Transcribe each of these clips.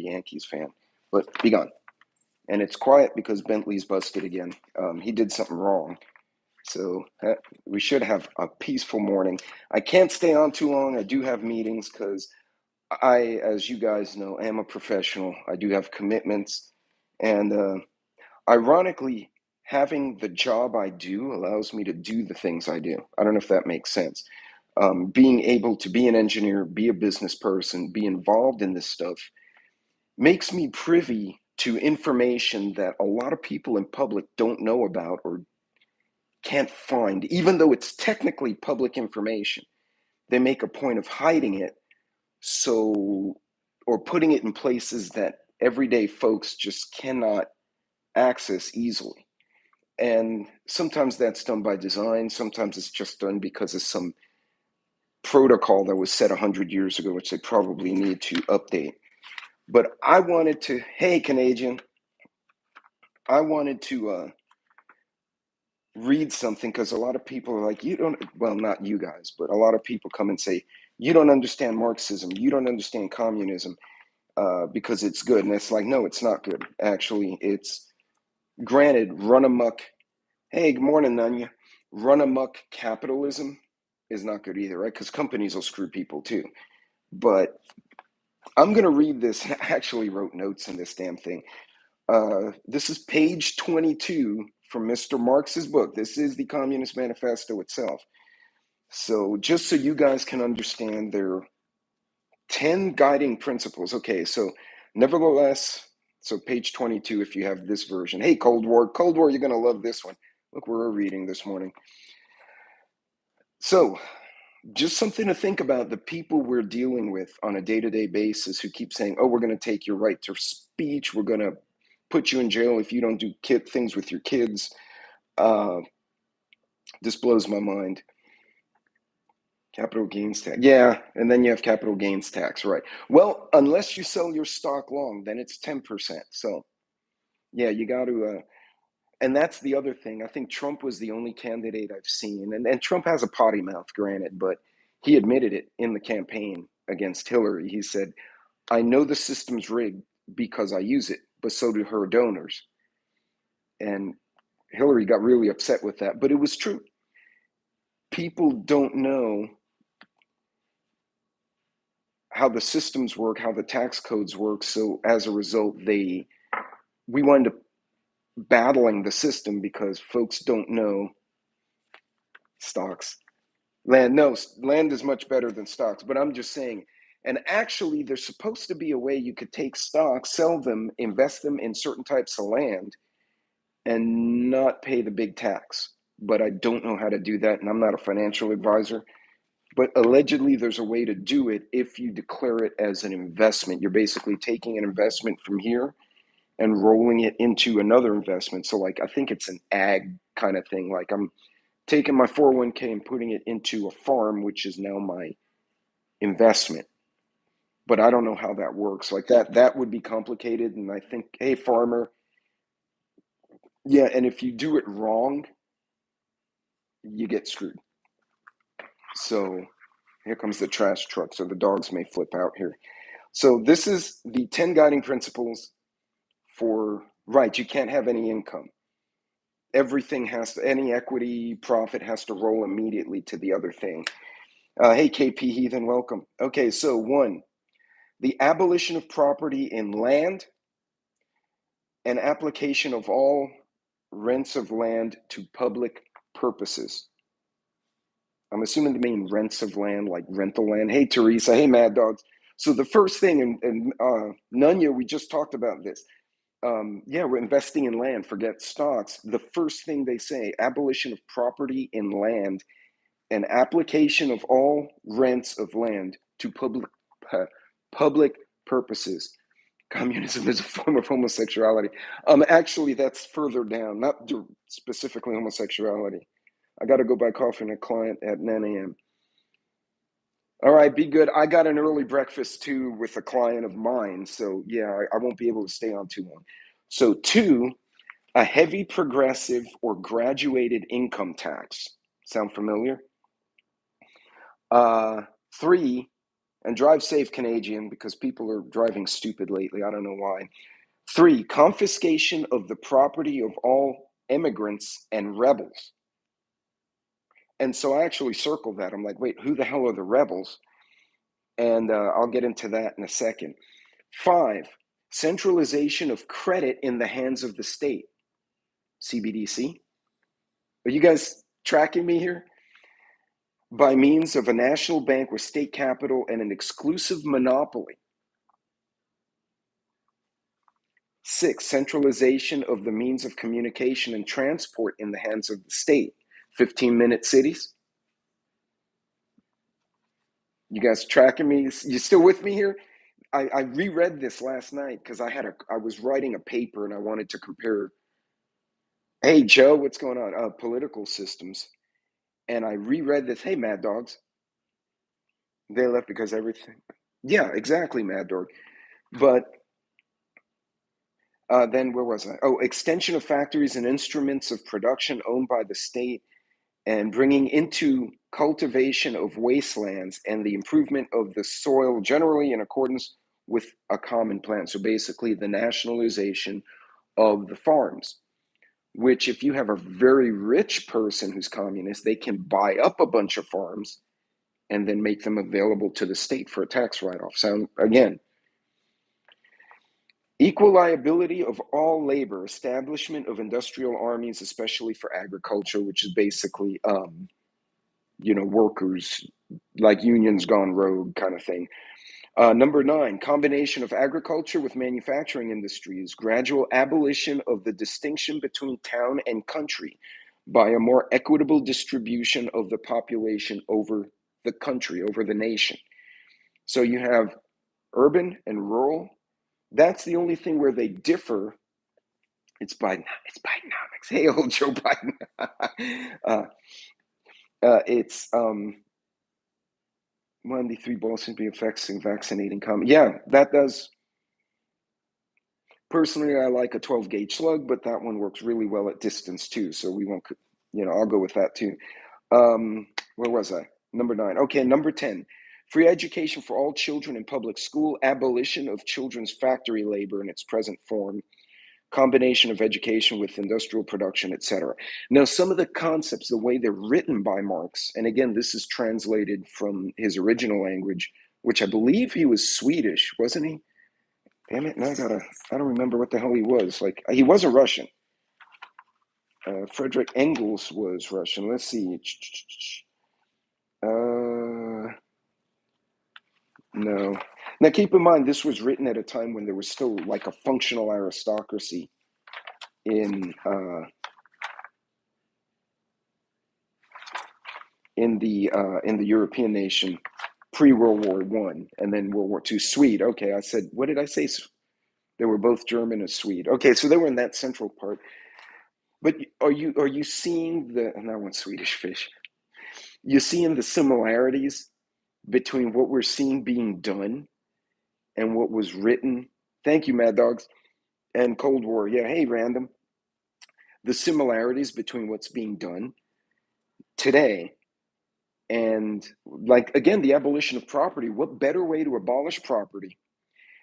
Yankees fan, but be gone. And it's quiet because Bentley's busted again. He did something wrong. So we should have a peaceful morning. I can't stay on too long. I do have meetings because I, as you guys know, am a professional. I do have commitments. And ironically, having the job I do allows me to do the things I do. I don't know if that makes sense. Being able to be an engineer, be a business person, be involved in this stuff makes me privy to information that a lot of people in public don't know about or can't find, even though it's technically public information. They make a point of hiding it, or putting it in places that everyday folks just cannot access easily. And sometimes that's done by design. Sometimes it's just done because of some protocol that was set 100 years ago, which they probably need to update. But I wanted to, hey, Canadian, I wanted to read something because a lot of people are like, you don't, well, not you guys, but a lot of people come and say, you don't understand Marxism, you don't understand communism because it's good. And it's like, no, it's not good. Actually, it's granted, run amok. Hey, good morning, Nanya. Run amok capitalism is not good either, right? Because companies will screw people too. But I'm going to read this. I actually wrote notes in this damn thing. This is page 22 from Mr. Marx's book. This is the Communist Manifesto itself. So just so you guys can understand, there are 10 guiding principles. Okay, so nevertheless, so page 22 if you have this version. Hey, Cold War, you're going to love this one. Look, we're reading this morning. So just something to think about, the people we're dealing with on a day-to-day basis who keep saying, oh, we're going to take your right to speech, we're going to put you in jail if you don't do things with your kids. This blows my mind. Capital gains tax. Yeah, and then you have capital gains tax, right? Well, unless you sell your stock long, then it's 10%. So, yeah, you got to, and that's the other thing. I think Trump was the only candidate I've seen, and Trump has a potty mouth, granted, but he admitted it in the campaign against Hillary. He said, I know the system's rigged because I use it, but so do her donors. And Hillary got really upset with that, but it was true. People don't know how the systems work, how the tax codes work. So as a result, we wind up battling the system because folks don't know stocks. Land is much better than stocks, but I'm just saying. And actually, there's supposed to be a way you could take stocks, sell them, invest them in certain types of land, and not pay the big tax. But I don't know how to do that, and I'm not a financial advisor. But allegedly, there's a way to do it if you declare it as an investment. You're basically taking an investment from here and rolling it into another investment. So, like, I think it's an ag kind of thing. Like, I'm taking my 401k and putting it into a farm, which is now my investment. But I don't know how that works. Like, that would be complicated. And I think, hey, farmer, yeah, and if you do it wrong, you get screwed. So here comes the trash truck. So the dogs may flip out here. So this is the 10 guiding principles for, right, you can't have any income. Everything any equity profit has to roll immediately to the other thing. Hey, KP Heathen, welcome. Okay, so 1, the abolition of property in land and application of all rents of land to public purposes. I'm assuming they mean rents of land, like rental land. Hey, Teresa. Hey, Mad Dogs. So the first thing, and Nunya, we just talked about this. Yeah, we're investing in land, forget stocks. The first thing they say, abolition of property in land and application of all rents of land to public purposes. Communism is a form of homosexuality. Actually, that's further down, not specifically homosexuality. I got to go buy coffee and a client at 9 a.m. All right, be good. I got an early breakfast too with a client of mine. So yeah, I won't be able to stay on too long. So 2, a heavy progressive or graduated income tax. Sound familiar? 3, And drive safe, Canadian, because people are driving stupid lately. I don't know why. 3, confiscation of the property of all immigrants and rebels. And so I actually circled that. I'm like, wait, who the hell are the rebels? And I'll get into that in a second. 5, centralization of credit in the hands of the state. CBDC. Are you guys tracking me here? By means of a national bank with state capital and an exclusive monopoly. 6, centralization of the means of communication and transport in the hands of the state. 15-minute cities. You guys tracking me? You still with me here? I reread this last night because I was writing a paper and I wanted to compare. Hey Joe, what's going on? Political systems. And I reread this. Hey Mad Dogs. They left because everything. Yeah, exactly, Mad Dog. But then where was I? Oh, extension of factories and instruments of production owned by the state and bringing into cultivation of wastelands and the improvement of the soil generally in accordance with a common plan. So basically the nationalization of the farms, which if you have a very rich person who's communist, they can buy up a bunch of farms and then make them available to the state for a tax write-off. So again, equal liability of all labor, establishment of industrial armies, especially for agriculture, which is basically, workers, like unions gone rogue kind of thing. Number 9, combination of agriculture with manufacturing industries, gradual abolition of the distinction between town and country by a more equitable distribution of the population over the country, over the nation. So you have urban and rural. That's the only thing where they differ. It's Bidenomics. Hey, old Joe Biden. It's 1 of the 3 balls seem to be affecting vaccinating. Yeah, that does. Personally, I like a 12 gauge slug, but that one works really well at distance too. So we won't, I'll go with that too. Where was I? Number 9. Okay, number 10. Free education for all children in public school, abolition of children's factory labor in its present form, combination of education with industrial production, etc. Now, some of the concepts, the way they're written by Marx, and again, this is translated from his original language, which I believe he was Swedish, wasn't he? Damn it, now I don't remember what the hell he was. Like, he wasn't Russian. Frederick Engels was Russian. Let's see. No. Now, keep in mind, this was written at a time when there was still like a functional aristocracy in the European nation pre-World War I, and then World War II. Swede. Okay, I said, what did I say? They were both German and Swede. Okay, so they were in that central part. But are you seeing and that one's Swedish fish? You're seeing the similarities between what we're seeing being done and what was written. Thank you, Mad Dogs. And Cold War. Yeah, hey, random. The similarities between what's being done today and, like, again, the abolition of property. What better way to abolish property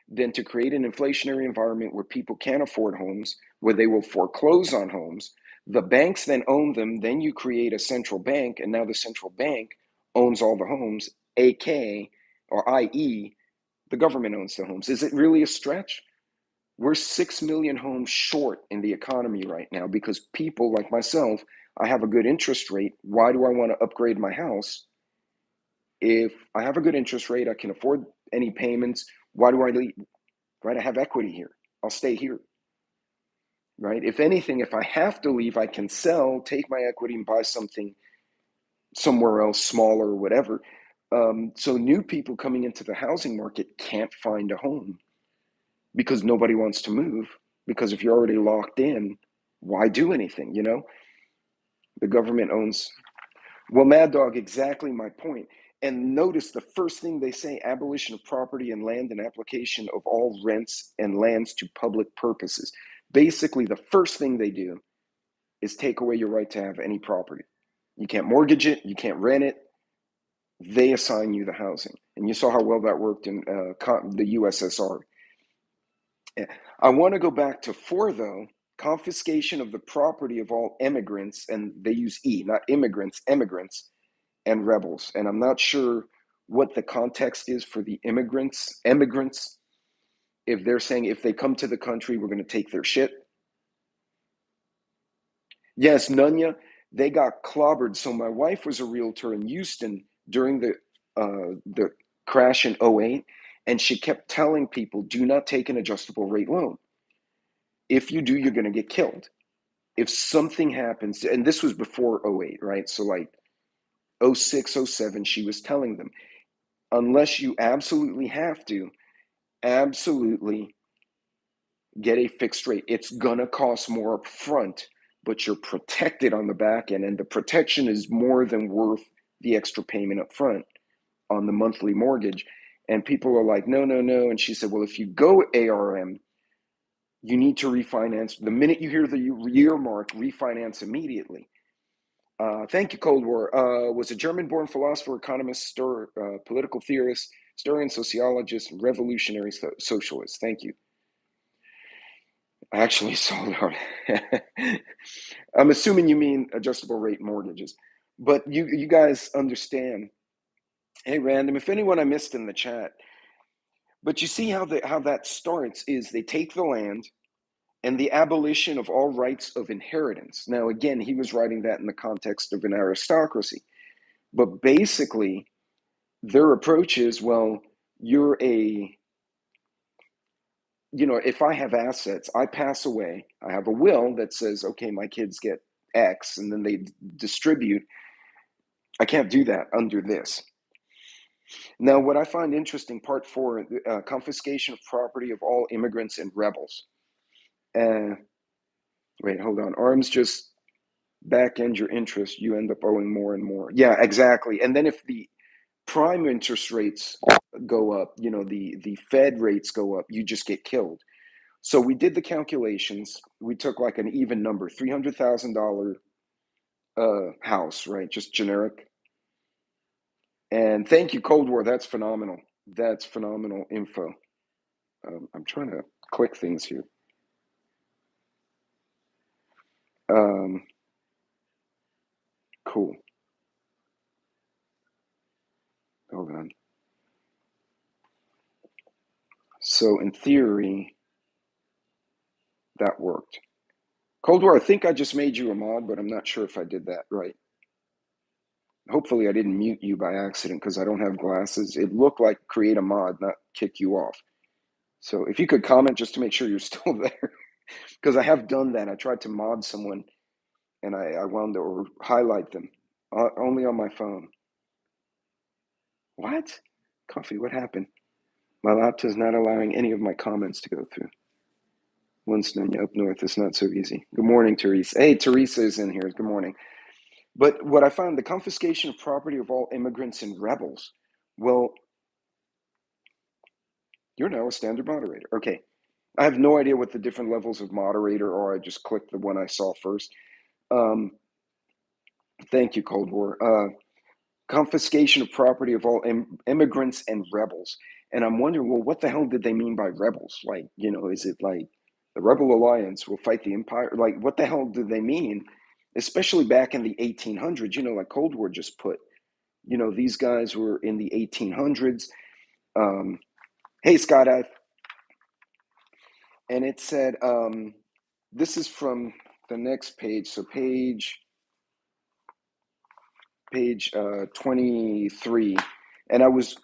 than to create an inflationary environment where people can't afford homes, where they will foreclose on homes? The banks then own them. Then you create a central bank, and now the central bank owns all the homes, aka or i.e., the government owns the homes. Is it really a stretch? We're 6 million homes short in the economy right now because people like myself, I have a good interest rate. Why do I want to upgrade my house? If I have a good interest rate, I can afford any payments. Why do I leave? Right? I have equity here. I'll stay here. Right? If anything, if I have to leave, I can sell, take my equity and buy something somewhere else, smaller or whatever. So new people coming into the housing market can't find a home because nobody wants to move. Because if you're already locked in, why do anything? The government owns. Well, Mad Dog, exactly my point. And notice the first thing they say: abolition of property and land and application of all rents and lands to public purposes. Basically, the first thing they do is take away your right to have any property. You can't mortgage it, you can't rent it, They assign you the housing. And you saw how well that worked in the USSR. I want to go back to 4, though. Confiscation of the property of all immigrants, and they use E, not immigrants, immigrants, and rebels. And I'm not sure what the context is for the immigrants. If they're saying if they come to the country, we're going to take their shit. Yes, Nunya, they got clobbered. So my wife was a realtor in Houston during the crash in '08, and she kept telling people, do not take an adjustable rate loan. If you do, you're going to get killed. If something happens, and this was before '08, right? So like '06, '07, she was telling them, unless you absolutely have to, absolutely get a fixed rate. It's going to cost more up front, but you're protected on the back end. And the protection is more than worth the extra payment up front on the monthly mortgage. And people are like, no, no, no. And she said, well, if you go ARM, you need to refinance. The minute you hear the year mark, refinance immediately. Thank you, Cold War. Was a German-born philosopher, economist, political theorist, historian, sociologist, revolutionary socialist. Thank you. I actually sold out. I'm assuming you mean adjustable rate mortgages, but you guys understand. Hey, random. If anyone I missed in the chat, but you see how that starts is they take the land and the abolition of all rights of inheritance. Now, again, he was writing that in the context of an aristocracy, but basically their approach is, well, you're a, if I have assets, I pass away, I have a will that says, okay, my kids get X, and then they distribute. I can't do that under this. Now, what I find interesting, part 4, confiscation of property of all immigrants and rebels. Wait, hold on. Arms just back end your interest, you end up owing more and more. Yeah, exactly. And then if the prime interest rates go up, the Fed rates go up, you just get killed. So we did the calculations. We took like an even number, $300,000 house, right? Just generic. And thank you, Cold War. That's phenomenal. That's phenomenal info. I'm trying to click things here. Cool. Hold on. So in theory, that worked. Cold War, I think I just made you a mod, but I'm not sure if I did that right. Hopefully I didn't mute you by accident because I don't have glasses. It looked like create a mod, not kick you off. So if you could comment just to make sure you're still there, because I have done that. I tried to mod someone and I wound up or highlight them only on my phone. What? Coffee, what happened? My laptop is not allowing any of my comments to go through. Once Nunya up north, it's not so easy. Good morning, Teresa. Hey, Teresa is in here. Good morning. But what I found, the confiscation of property of all immigrants and rebels. Well, you're now a standard moderator. Okay. I have no idea what the different levels of moderator are. I just clicked the one I saw first. Thank you, Cold War. Confiscation of property of all immigrants and rebels. And I'm wondering, well, what the hell did they mean by rebels? Like, is it like the Rebel Alliance will fight the empire? Like, what the hell did they mean? Especially back in the 1800s, like Cold War just put, these guys were in the 1800s. Hey, Scott, and it said, this is from the next page. So page 23. And I was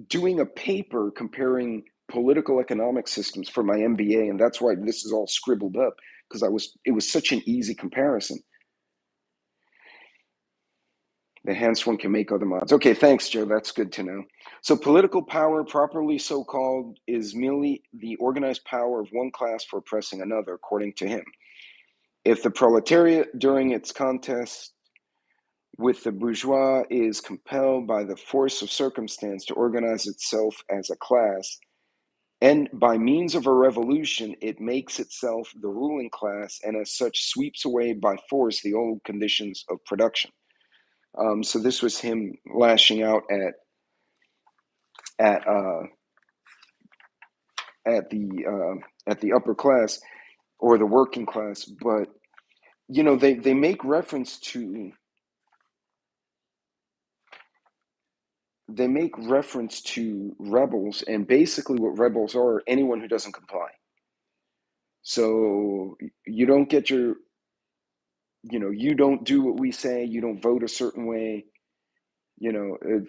doing a paper comparing political economic systems for my MBA, and that's why this is all scribbled up, because it was such an easy comparison. The hence one can make other mods. Okay, thanks, Joe. That's good to know. So political power, properly so-called, is merely the organized power of one class for oppressing another, according to him. If the proletariat during its contest with the bourgeois is compelled by the force of circumstance to organize itself as a class, and by means of a revolution, it makes itself the ruling class and as such sweeps away by force the old conditions of production. So this was him lashing out at uh, at the upper class or the working class. But they make reference to rebels, and basically what rebels are anyone who doesn't comply. So you don't get your you don't do what we say, you don't vote a certain way.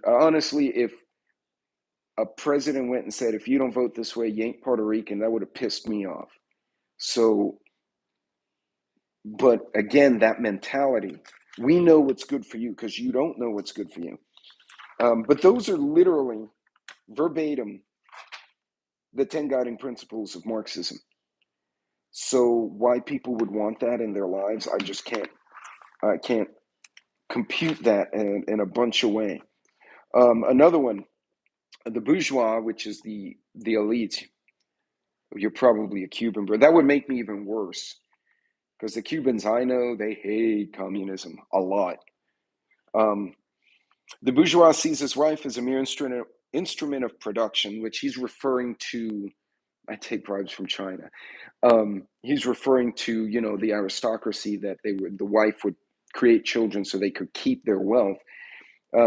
Honestly, if a president went and said, if you don't vote this way, you ain't Puerto Rican, that would have pissed me off. So, but again, that mentality, we know what's good for you because you don't know what's good for you. But those are literally verbatim the 10 guiding principles of Marxism. So why people would want that in their lives, I can't compute that in a bunch of ways. Another one, the bourgeois, which is the elite. You're probably a Cuban, bro. That would make me even worse because the Cubans I know, they hate communism a lot. Um, the bourgeois sees his wife as a mere instrument of production, which he's referring to. I take bribes from China. He's referring to the aristocracy, that the wife would create children so they could keep their wealth.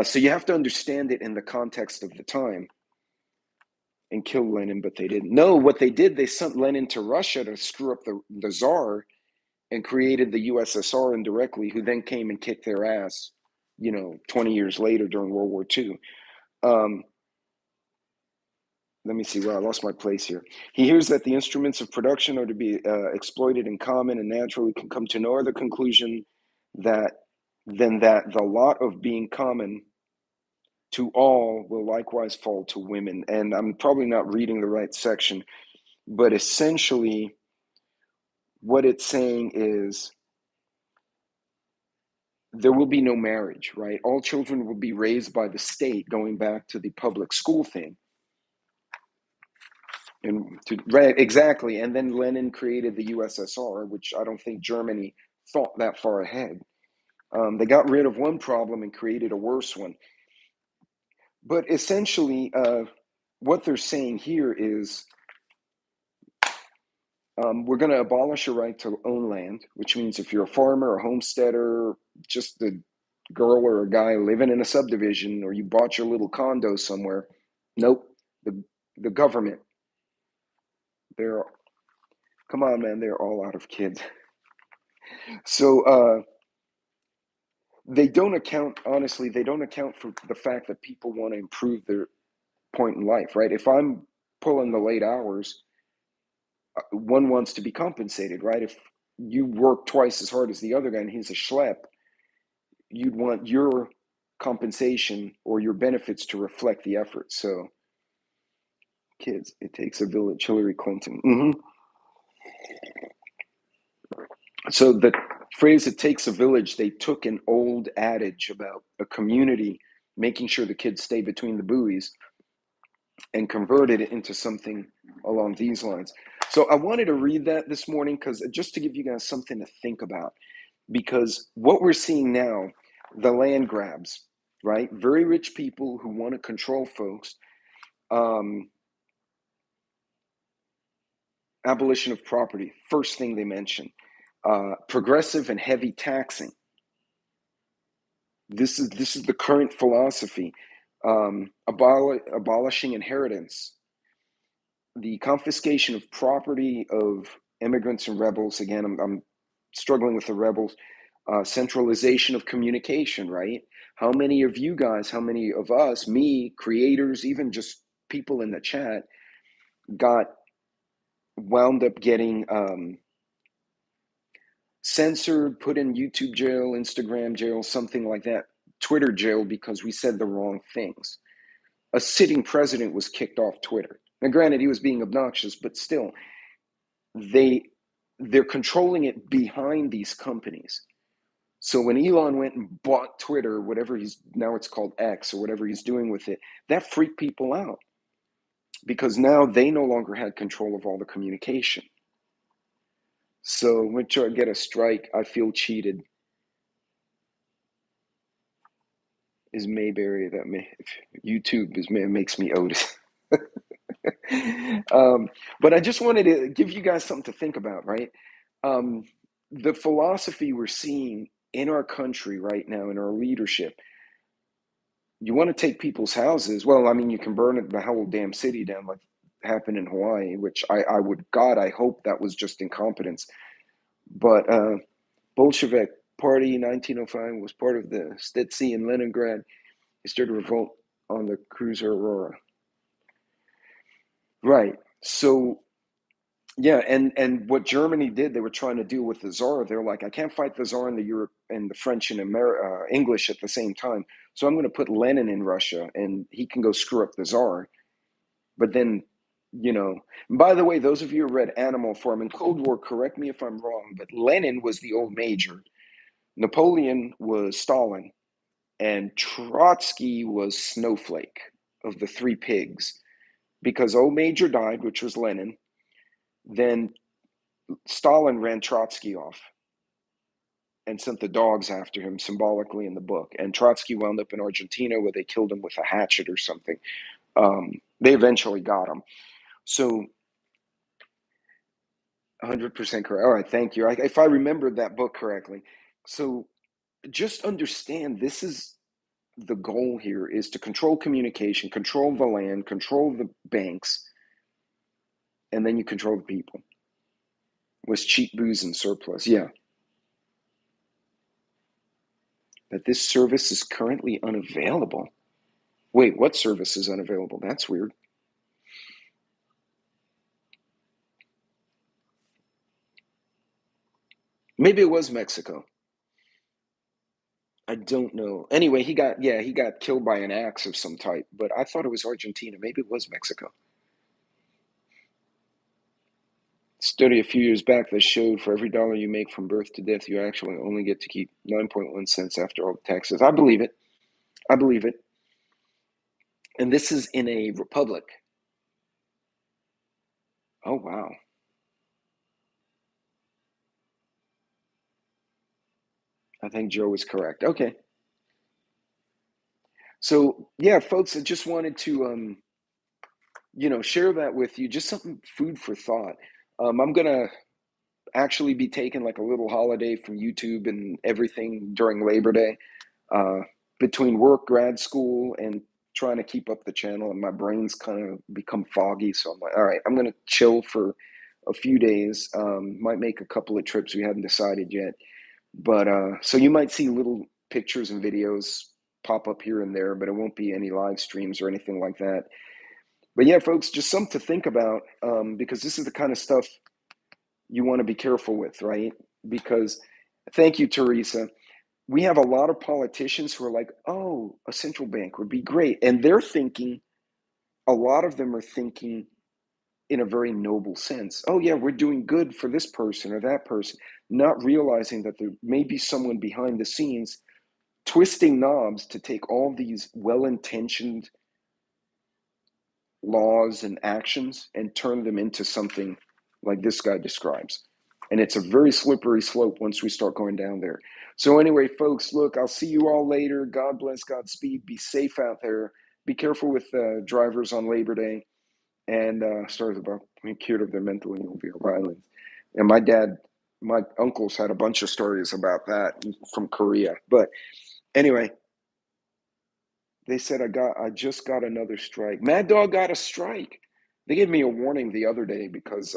So you have to understand it in the context of the time. And kill Lenin, but they didn't. No, what they did, they sent Lenin to Russia to screw up the Tsar and created the USSR indirectly, who then came and kicked their ass, 20 years later during World War II. Let me see where I lost my place here. He hears that the instruments of production are to be exploited in common and naturally can come to no other conclusion than that the lot of being common to all will likewise fall to women. And I'm probably not reading the right section, but essentially what it's saying is there will be no marriage, right? All children will be raised by the state, going back to the public school thing. Right, exactly. And then Lenin created the USSR, which I don't think Germany thought that far ahead. They got rid of one problem and created a worse one. But essentially, what they're saying here is we're going to abolish your right to own land, which means if you're a farmer, a homesteader, just a girl or a guy living in a subdivision, or you bought your little condo somewhere, nope. The government, they're come on, man, they're all out of kids. So they don't account, honestly, they don't account for the fact that people want to improve their point in life, right? If I'm pulling the late hours, one wants to be compensated, right? If you work twice as hard as the other guy and he's a schlep, you'd want your compensation or your benefits to reflect the effort. So, kids, it takes a village. Hillary Clinton. So the phrase "it takes a village," they took an old adage about a community making sure the kids stay between the buoys and converted it into something along these lines. So I wanted to read that this morning because just to give you guys something to think about, because what we're seeing now, the land grabs, right? Very rich people who want to control folks. Abolition of property, first thing they mention. Progressive and heavy taxing. This is the current philosophy. Abolishing inheritance. The confiscation of property of immigrants and rebels. Again, I'm struggling with the rebels. Centralization of communication, right? How many of you guys, how many of us, me, creators, even just people in the chat, got wound up getting censored, put in YouTube jail, Instagram jail, something like that, Twitter jail, because we said the wrong things. A sitting president was kicked off Twitter. Now, granted, he was being obnoxious, but still, they're controlling it behind these companies. So when Elon went and bought Twitter, whatever now it's called X or whatever he's doing with it, that freaked people out because now they no longer had control of all the communication. So when I get a strike, I feel cheated. is Mayberry. YouTube makes me Otis. But I just wanted to give you guys something to think about, right? The philosophy we're seeing in our country right now, in our leadership, you want to take people's houses. Well, I mean, you can burn the whole damn city down like happened in Hawaii, which I hope that was just incompetence. But Bolshevik Party 1905 was part of the Stetsy in Leningrad. He started a revolt on the cruiser Aurora. Right. So yeah, and what Germany did, they were trying to do with the Tsar. They're like, I can't fight the Tsar and the Europe and the French and English at the same time. So I'm going to put Lenin in Russia, and he can go screw up the Tsar. But then, by the way, those of you who read Animal Farm and Cold War, correct me if I'm wrong, but Lenin was the old major, Napoleon was Stalin, and Trotsky was Snowflake of the three pigs, because old major died, which was Lenin. Then Stalin ran Trotsky off and sent the dogs after him symbolically in the book. And Trotsky wound up in Argentina where they killed him with a hatchet or something. They eventually got him. So 100% correct. All right, thank you. If I remembered that book correctly. So just understand this is the goal here, is to control communication, control the land, control the banks, and then you control the people with cheap booze and surplus. Yeah. That this service is currently unavailable. Wait, what service is unavailable? That's weird. Maybe it was Mexico. I don't know. Anyway, he got killed by an axe of some type, but I thought it was Argentina. Maybe it was Mexico. Study a few years back that showed for every dollar you make from birth to death, you actually only get to keep 9.1 cents after all the taxes. I believe it. I believe it. And this is in a republic. Oh, wow. I think Joe is correct. Okay. So, yeah, folks, I just wanted to, share that with you. Just something, food for thought. I'm going to actually be taking like a little holiday from YouTube and everything during Labor Day, uh, between work, grad school, and trying to keep up the channel. And my brain's kind of become foggy. So I'm like, all right, I'm going to chill for a few days. Might make a couple of trips we haven't decided yet. But so you might see little pictures and videos pop up here and there, but it won't be any live streams or anything like that. But yeah, folks, just something to think about, because this is the kind of stuff you want to be careful with, right? Because, thank you, Teresa. We have a lot of politicians who are like, oh, a central bank would be great. And they're thinking, a lot of them are thinking in a very noble sense. Oh, yeah, we're doing good for this person or that person, not realizing that there may be someone behind the scenes twisting knobs to take all these well intentioned laws and actions and turn them into something like this guy describes. And it's a very slippery slope once we start going down there. So, anyway, folks, look, I'll see you all later. God bless, Godspeed. Be safe out there. Be careful with drivers on Labor Day. And stories about being cured of their mentally ill violence. And my uncles had a bunch of stories about that from Korea. But anyway, they said I just got another strike. Mad Dog got a strike. They gave me a warning the other day because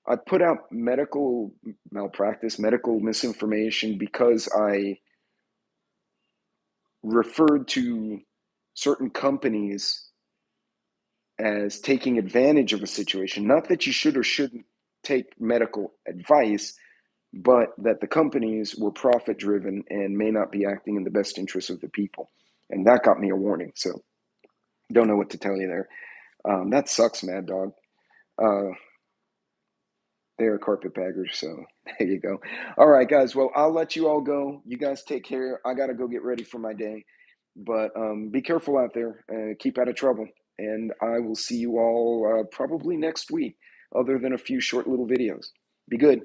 I put out medical malpractice, medical misinformation, because I referred to certain companies as taking advantage of a situation. Not that you should or shouldn't take medical advice, but that the companies were profit driven and may not be acting in the best interest of the people. And that got me a warning. So don't know what to tell you there. That sucks, Mad Dog. Uh, they are carpetbaggers, so there you go. All right, guys. Well, I'll let you all go. You guys take care. I got to go get ready for my day. But be careful out there. Keep out of trouble. And I will see you all probably next week, other than a few short little videos. Be good.